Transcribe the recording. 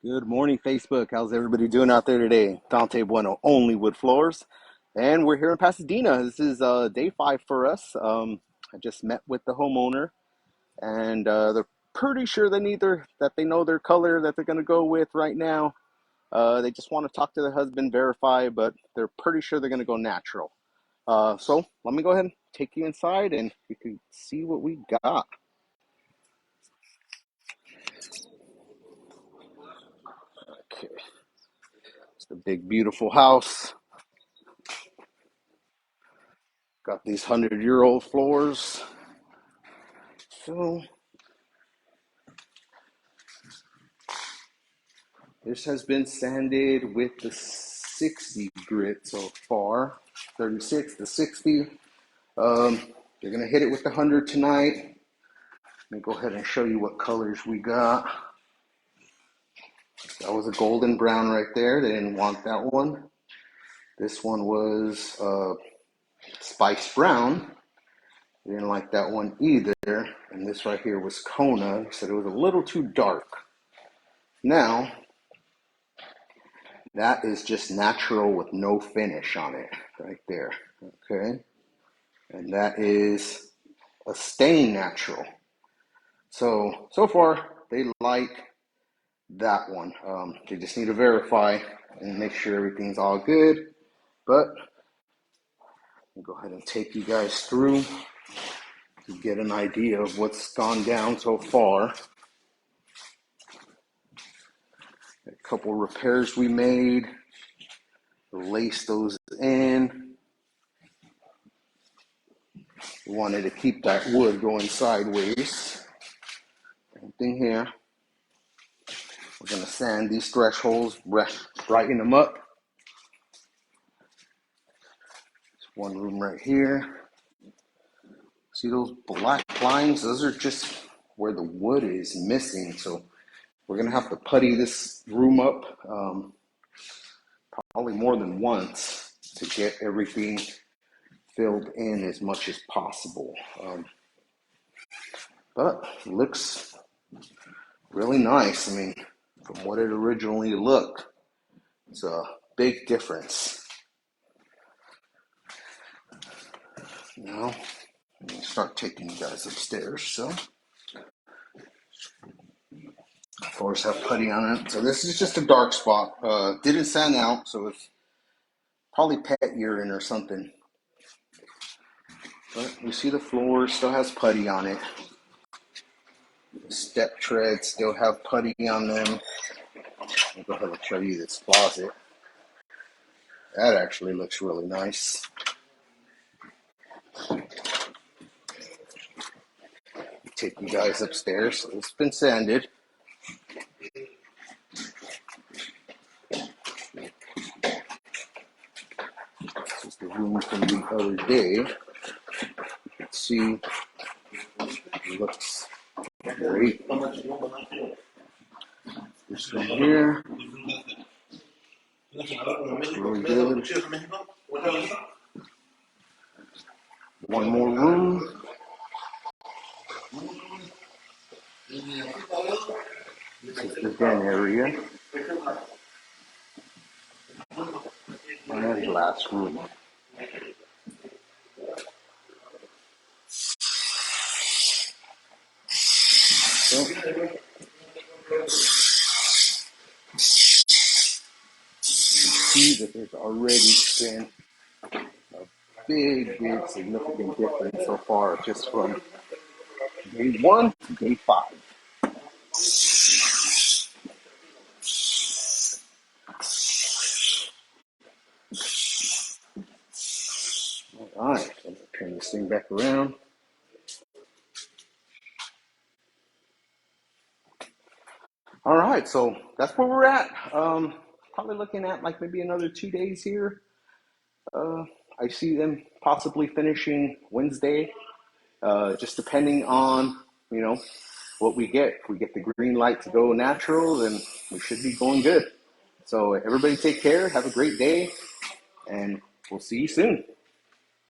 Good morning, Facebook. How's everybody doing out there today? Dante Bueno, OnlyWoodFloors, and we're here in Pasadena. This is day 5 for us. I just met with the homeowner, and they're pretty sure that they know their color that they're going to go with right now. They just want to talk to their husband, verify, but they're pretty sure they're going to go natural. So let me go ahead and take you inside, and you can see what we got. Okay, it's the big, beautiful house. Got these 100-year-old floors. So this has been sanded with the 60 grit so far. 36 to 60. They're gonna hit it with the 100 tonight. Let me go ahead and show you what colors we got. That was a golden brown right there. They didn't want that one. This one was spice brown. They didn't like that one either. And this right here was Kona. He said it was a little too dark. Now, that is just natural with no finish on it right there. Okay. And that is a stain natural. So far they like that one. They just need to verify and make sure everything's all good. But I'll go ahead and take you guys through to get an idea of what's gone down so far. A couple repairs we made, lace those in. We wanted to keep that wood going sideways. Same thing here. We're going to sand these thresholds, brighten them up. There's one room right here. See those black lines? Those are just where the wood is missing. So we're going to have to putty this room up probably more than once to get everything filled in as much as possible. But it looks really nice. I mean, from what it originally looked, it's a big difference. Now, I'm going to start taking you guys upstairs. So, floors have putty on it. So this is just a dark spot. Didn't sand out, so it's probably pet urine or something. But you see the floor still has putty on it. The step treads still have putty on them. I'll go ahead and show you this closet. That actually looks really nice. Take you guys upstairs. So it's been sanded. This is the room from the other day. You can see it looks great. This one here looks really good. One more room. This is the den area. And last room. So, see that there's already been a big significant difference so far just from day 1 to day 5. All right, so I'm going to turn this thing back around. All right, so that's where we're at. Probably looking at like maybe another 2 days here. I see them possibly finishing Wednesday, just depending on, what we get. If we get the green light to go natural, then we should be going good. So everybody take care, have a great day, and we'll see you soon.